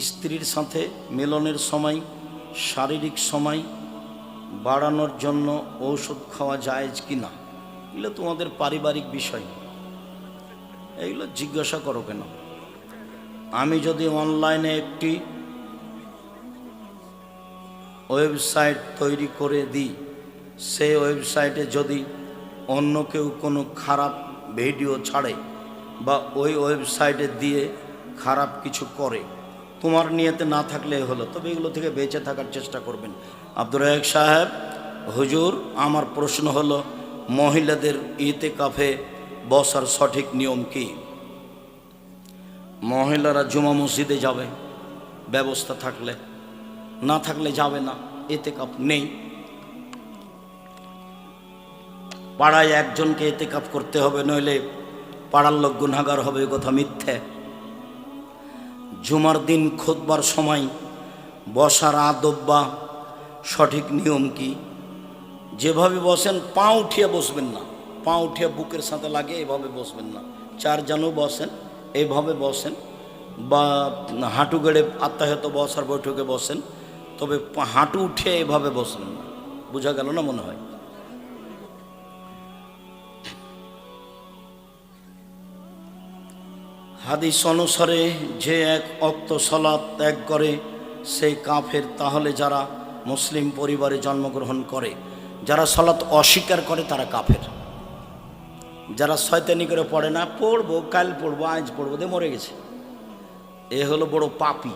স্ত্রীর সাথে মিলনের সময় শারীরিক সময় বাড়ানোর জন্য ঔষধ খাওয়া জায়েজ কি না, এগুলো তোমাদের পারিবারিক বিষয়, এগুলো জিজ্ঞাসা করো কেন? আমি যদি অনলাইনে একটি ওয়েবসাইট তৈরি করে দিই, সেই ওয়েবসাইটে যদি অন্য কেউ কোনো খারাপ ভিডিও ছাড়ে বা ওই ওয়েবসাইটে দিয়ে খারাপ কিছু করে, তোমার নিয়তে না থাকলে হলো, তবে এগুলো থেকে বেঁচে থাকার চেষ্টা করবেন। আব্দুর রাজ্জাক সাহেব, হুজুর আমার প্রশ্ন হলো, মহিলাদের ইতিকাফে বসার সঠিক নিয়ম কি? মহিলারা জুমা মসজিদে যাবে ব্যবস্থা থাকলে, না থাকলে যাবে না, ইতিকাফ নেই। পাড়ায় একজনকে ইতিকাফ করতে হবে, নইলে পাড়ার লোক গুনাহগার হবে, কথা মিথ্যে। জুমার দিন খুতবার সময় বসার আদব বা সঠিক নিয়ম কি? যেভাবে বসেন পা উঠিয়ে বসবেন না, পা উঠিয়ে বুকের সাথে লাগে এভাবে বসবেন না। চারজনও বসেন এইভাবে বসেন, বা হাঁটু গেড়ে আত্মাহত বসার বৈঠকে বসেন, তবে হাঁটু উঠিয়ে এভাবে বসবেন না। বোঝা গেল না মনে হয়? হাদিস অনুসারে যে এক ওয়াক্ত সালাত ত্যাগ করে সেই কাফের। তাহলে যারা মুসলিম পরিবারে জন্মগ্রহণ করে, যারা সালাত অস্বীকার করে তারা কাফের। যারা শয়তানি করে পড়ে না, পড়বো কাল পড়বো আজ পড়বো দিয়ে মরে গেছে, এ হলো বড় পাপী।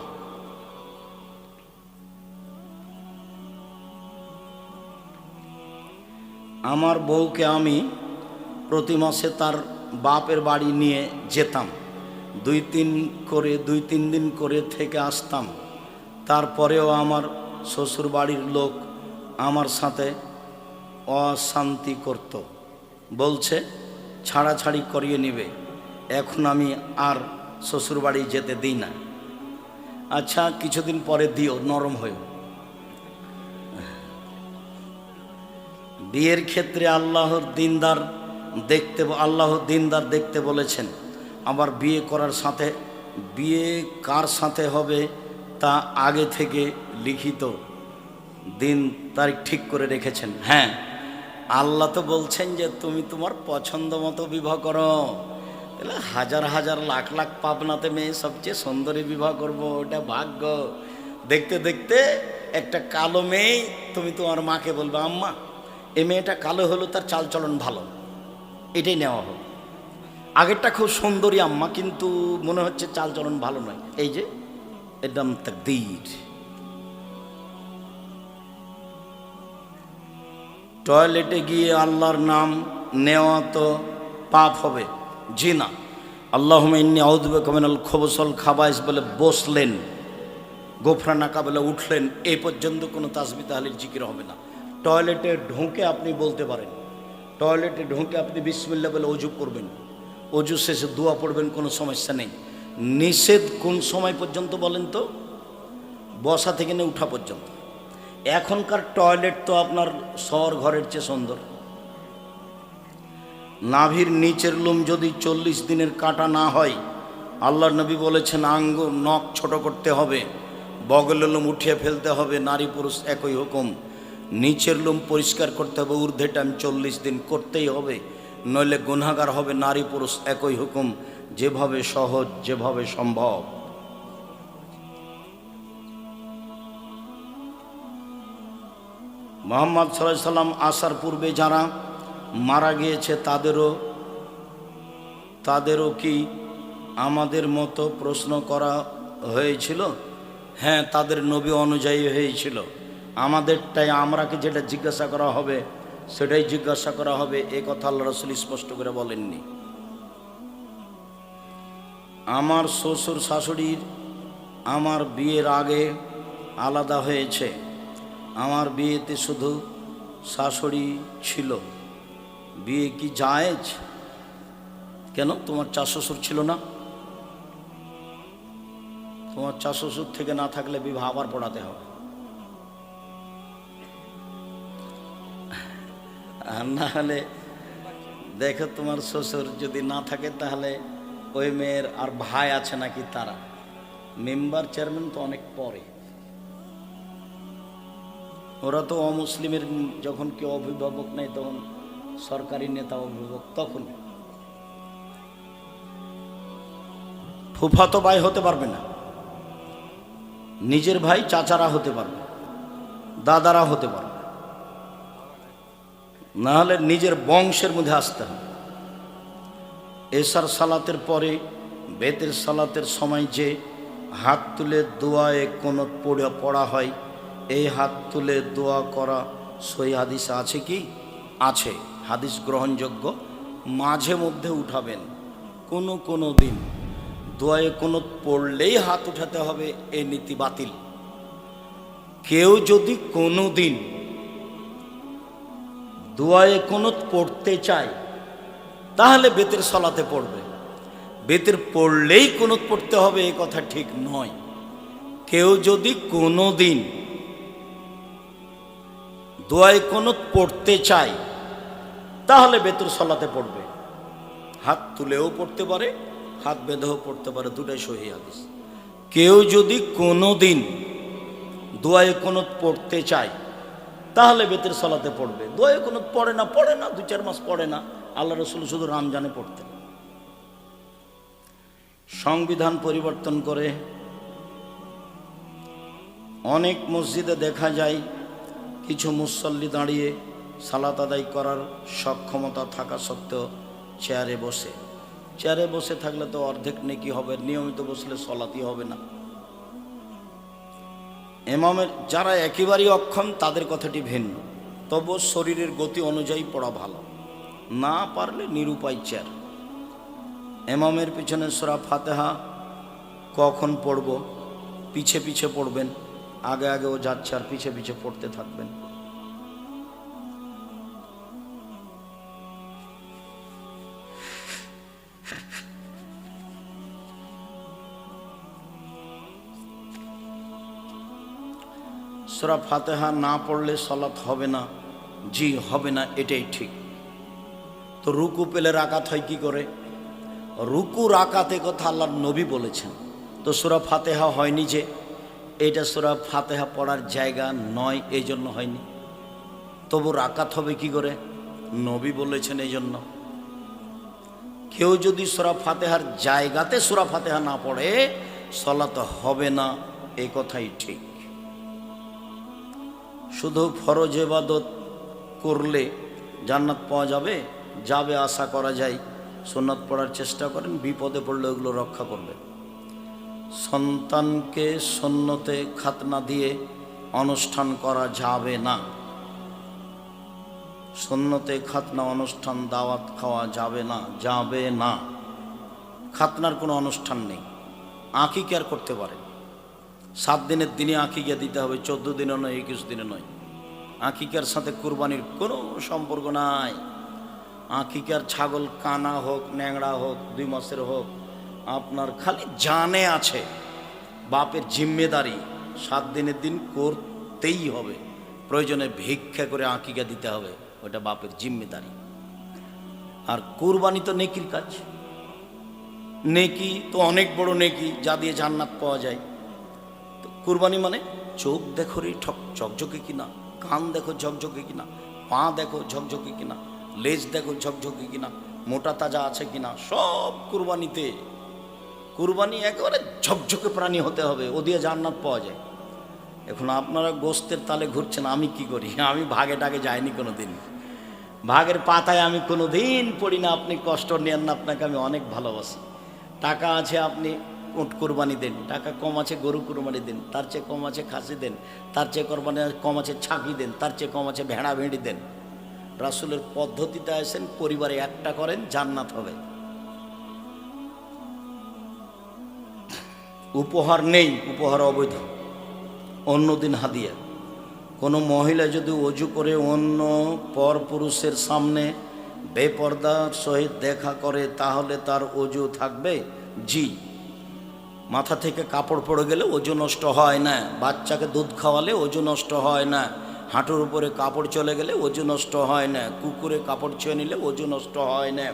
আমার বউকে আমি প্রতি মাসে তার বাপের বাড়ি নিয়ে যেতাম, দুই তিন দিন করে থেকে আসতাম। তারপরেও আমার শ্বশুর বাড়ির লোক আমার সাথে অশান্তি করত, বলছে ছাড়াছাড়ি করিয়ে নেবে। এখন আমি আর শ্বশুর বাড়ি যেতে দিই না। আচ্ছা, কিছুদিন পরে দিও, নরম হয়ে। বিয়ের ক্ষেত্রে আল্লাহ দিনদার দেখতে বলেছেন। আবার বিয়ে করার সাথে বিয়ে কার সাথে হবে তা আগে থেকে লিখিত দিন তারিখ ঠিক করে রেখেছেন। হ্যাঁ, আল্লাহ তো বলছেন যে তুমি তোমার পছন্দ মতো বিবাহ করো। তাহলে হাজার হাজার লাখ লাখ পাবনাতে মেয়ে সবচেয়ে সুন্দরী বিবাহ করব, ওটা ভাগ্য। দেখতে দেখতে একটা কালো মেয়ে তুমি তোমার মাকে বলবে, আম্মা এই মেয়েটা কালো হলো, তার চালচলন ভালো, এটাই নেওয়া হোক। আগেরটা খুব সুন্দরী আম্মা, কিন্তু মনে হচ্ছে চালচলন ভালো নয়। এই যে একদম তাকদীর। টয়লেটে গিয়ে আল্লাহর নাম নেওয়া তো পাপ হবে? জি না। আল্লাহুম্মা ইন্নী আউযু বিকা মিনাল খুবুসিল খাবাইস বলে বসলেন, গোফরানাকা বলে উঠলেন, এই পর্যন্ত কোনো তাসবিহ তাহলিল জিকির হবে না। টয়লেটে ঢুকে আপনি বলতে পারেন, টয়লেটে ঢুকে আপনি বিসমিল্লাহ বলে অজু করবেন, অজু শেষে দোয়া পড়বেন, কোনো সমস্যা নেই। নিষেধ কোন সময় পর্যন্ত বলেন তো? বসা থেকে নিয়ে উঠা পর্যন্ত। এখনকার টয়লেট তো আপনার শহর ঘরের চেয়ে সুন্দর। নাভির নিচের লোম যদি 40 দিনের কাটা না হয়, আল্লাহর নবী বলেছেন আঙ্গুর নখ ছোট করতে হবে, বগলের লোম উঠিয়ে ফেলতে হবে, নারী পুরুষ একই হুকুম। নিচের লোম পরিষ্কার করতে হবে, ঊর্ধ্বে টাইম 40 দিন করতেই হবে, নইলে গুনাহগার হবে। নারী পুরুষ একই হুকুম, যেভাবে সহজ, যেভাবে সম্ভব। মুহাম্মদ সাল্লাল্লাহু আলাইহি সাল্লাম আসার পূর্বে যারা মারা গিয়েছে তাদেরও কি আমাদের মতো প্রশ্ন করা হয়েছিল? হ্যাঁ, তাদের নবী অনুযায়ী হয়েছিল। আমাদেরটাই আমরাকে যেটা জিজ্ঞাসা করা হবে সেটাই জিজ্ঞাসা করা হবে, এ কথা আল্লাহ রাসূল স্পষ্ট করে বলেননি। আমার শ্বশুর শাশুড়ির আমার বিয়ের আগে আলাদা হয়েছে। আমার বিয়েতে শুধু শাশুড়ি ছিল, বিয়ে কি জায়েজ? কেন, তোমার চার শ্বশুর ছিল না? তোমার চার শ্বশুর থেকে না থাকলে বিবাহ আবার পড়াতে হবে। আর না হলে দেখো, তোমার শ্বশুর যদি না থাকে তাহলে ওই মেয়ের আর ভাই আছে নাকি, তারা মেম্বার চেয়ারম্যান তো অনেক পরে, ওরা তো অমুসলিমের যখন কেউ অভিভাবক নেই তখন সরকারি নেতা অভিভাবক, তখন ফুফাতো ভাই হতে পারবে না, নিজের ভাই চাচারা হতে পারবে, দাদারা হতে পারবে, না হলে নিজের বংশের মধ্যে আসতে হবে। এশার সালাতের পরে বেতের সালাতের সময় যে হাত তুলে দোয়ায়ে কুনুত পড়া হয়, এই হাত তুলে দোয়া করা সহি হাদিস আছে কি? আছে, হাদিস গ্রহণযোগ্য। মাঝে মধ্যে উঠাবেন, কোনো দিন দোয়ায়ে কুনুত পড়লেই হাত উঠাতে হবে, এই নীতি বাতিল। কেউ যদি কোনো দিন দোয়ায়ে কুনুত পড়তে চায় তাহলে বেতের সালাতে পড়বে, বেতের পড়লেই কুনুত পড়তে হবে এই কথা ঠিক নয়। কেউ যদি কোনো দিন দোয়ায়ে কুনুত পড়তে চায় তাহলে বেতের সালাতে পড়বে, হাত তুলেও পড়তে পারে, হাত বেঁধেও পড়তে পারে, দুটাই সহি হাদিস। কেউ যদি কোনো দিন দোয়ায়ে কুনুত পড়তে চায় তাহলে বেতের সালাতে পড়বে। দোয়ায়ে কুনুত পড়ে না 2-4 মাস পড়ে না, আল্লাহ রসুল শুধু রমজানে পড়তেন। সংবিধান পরিবর্তন করে অনেক মসজিদে দেখা যায় কিছু মুসল্লি দাঁড়িয়ে সালাত আদায় করার সক্ষমতা থাকা সত্ত্বেও চেয়ারে বসে থাকলে তো অর্ধেক নেকি হবে, নিয়মিত বসলে সালাতই হবে না। ইমামের যারা একেবারেই অক্ষম তাদের কথাটি ভিন্ন, তবু শরীরের গতি অনুযায়ী পড়া ভালো, না পারলে নিরুপায় চেয়ার। ইমামের পিছনে সূরা ফাতিহা কখন পড়ব? পিছে পড়বেন, আগেও যাচ্ছে আর পিছে পড়তে থাকবেন। সূরা ফাতিহা না পড়লে সালাত হবে না, জি হবে না, এটাই ঠিক। তো রুকু পেলে রাকাত হয় কি করে? রুকু রাকাতে কথা আল্লাহর নবী বলেছেন, তো সূরা ফাতিহা হয়নি যে, এটা সূরা ফাতিহা পড়ার জায়গা নয়, এই জন্য হয়নি। তবু রাকাত হবে কি করে? নবী বলেছেন এই জন্য। কেউ যদি সূরা ফাতিহার জায়গাতে সূরা ফাতিহা না পড়ে সালাত হবে না, এই কথাই ঠিক। শুধু ফরজ ইবাদত করলে জান্নাত পাওয়া যাবে আশা করা যায়। সুন্নাত পড়ার চেষ্টা করেন, বিপদে পড়লে ওগুলো রক্ষা করবে। সন্তানকে সুন্নতে খাতনা দিয়ে অনুষ্ঠান করা যাবে না, সুন্নতে খাতনা অনুষ্ঠান দাওয়াত খাওয়া যাবে না। খাতনার কোনো অনুষ্ঠান নেই। আকিকার করতে পারে, 7 দিনের দিনে আকিকা দিতে হবে, 14 দিনে নয়, 21 দিনে নয়। আকিকার সাথে কুরবানির কোনো সম্পর্ক নাই। আকিকার ছাগল কানা হোক, ন্যাংড়া হোক, 2 মাসের হোক, আপনার খালি জানে আছে, বাপের জিম্মেদারি 7 দিনের দিন করতেই হবে। প্রয়োজনে ভিক্ষা করে আকিকা দিতে হবে, ওটা বাপের জিম্মেদারি। আর কুরবানি তো নেকির কাজ, নেকি তো অনেক বড় নেকি, যা দিয়ে জান্নাত পাওয়া যায়। তো কুরবানি মানে চোখ দেখো রে ঝকঝকে কিনা, কান দেখো ঝকঝকে কিনা, পা দেখো ঝকঝকে কিনা, লেজ দেখো ঝকঝকে কিনা, মোটা তাজা আছে কিনা, সব কুরবানিতে। কুরবানি একেবারে ঝকঝকে প্রাণী হতে হবে, ও দিয়ে জান্নাত পাওয়া যায়। এখন আপনারা গোস্তের তালে ঘুরছেন, আমি কি করি? আমি ভাগে টাগে যাইনি কোনো দিন, ভাগের পাতায় আমি কোনো দিন পড়ি না। আপনি কষ্ট নেন না, আপনাকে আমি অনেক ভালোবাসি। টাকা আছে আপনি উট কুরবানি দেন, টাকা কম আছে গরু কুরবানি দেন, তার চেয়ে কম আছে খাসি দেন, তার চেয়ে কম আছে ছাগি দেন, তার চেয়ে কম আছে ভেড়া ভেড়ি দেন। রাসূলের পদ্ধতিতে আসেন, পরিবারে একটা করেন, জান্নাত হবে। উপহার নেই, উপহার অবৈধ, অন্যদিন হাদিয়া। কোনো মহিলা যদি অজু করে অন্য পর পুরুষের সামনে বেপর্দার সহিত দেখা করে তাহলে তার অজু থাকবে? জি। মাথা থেকে কাপড় পড়ে গেলে অজু নষ্ট হয় না, বাচ্চাকে দুধ খাওয়ালে অজু নষ্ট হয় না, হাঁটুর উপরে কাপড় চলে গেলে অজু নষ্ট হয় না, কুকুরে কাপড় ছুঁয়ে নিলে অজু নষ্ট হয় না,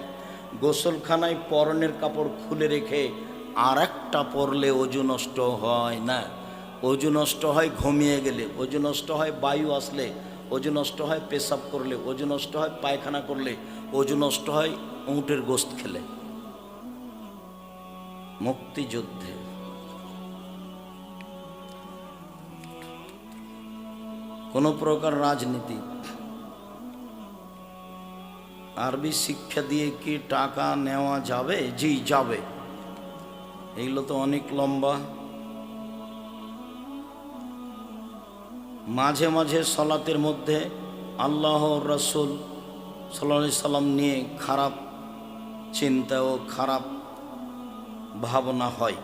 গোসলখানায় পরনের কাপড় খুলে রেখে আর একটা পড়লে অজু নষ্ট হয় না। অজু নষ্ট হয় ঘুমিয়ে গেলে, অজু নষ্ট হয় বায়ু আসলে, অজু নষ্ট হয় পেশাব করলে, অজু নষ্ট হয় পায়খানা করলে, অজু নষ্ট হয় উটের গোশত খেলে। মুক্তিযুদ্ধে কোনো প্রকার রাজনীতি, আরবি শিক্ষা দিয়ে কি টাকা নেওয়া যাবে? জি যাবে। এইগুলো তো অনেক লম্বা। মাঝে মাঝে সলাতের মধ্যে আল্লাহ রসুল সাল্লাল্লাহু আলাইহি সাল্লাম নিয়ে খারাপ চিন্তা ও খারাপ ভাবনা হয়,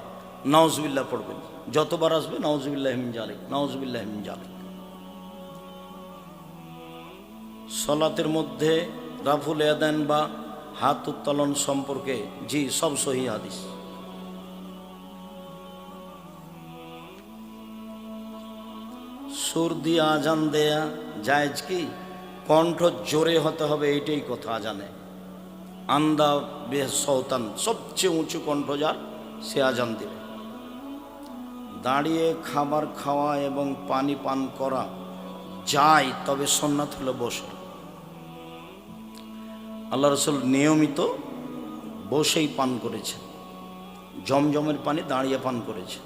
নাউজুবিল্লাহ পড়বেন, যতবার আসবে নাউজুবিল্লাহ মিন জালিক, নাউজুবিল্লাহ মিন জালিক। সলাতের মধ্যে রাফুল ইয়াদান বা হাত উত্তোলন সম্পর্কে জি সব সহিহ হাদিস। সুর দিয়ে আজান দেয়া জায়েজ কি? কণ্ঠ জোরে হতে হবে, এইটাই কথা আজানে। আন্দা বে সৌতান, সবচেয়ে উঁচু কণ্ঠ যার, সে আজান দিবে। দাঁড়িয়ে খাবার খাওয়া এবং পানি পান করা যায়, তবে সুন্নাত হলো বসে। আল্লাহ রসুল নিয়মিত বসেই পান করেছেন, জমজমের পানি দাঁড়িয়ে পান করেছেন।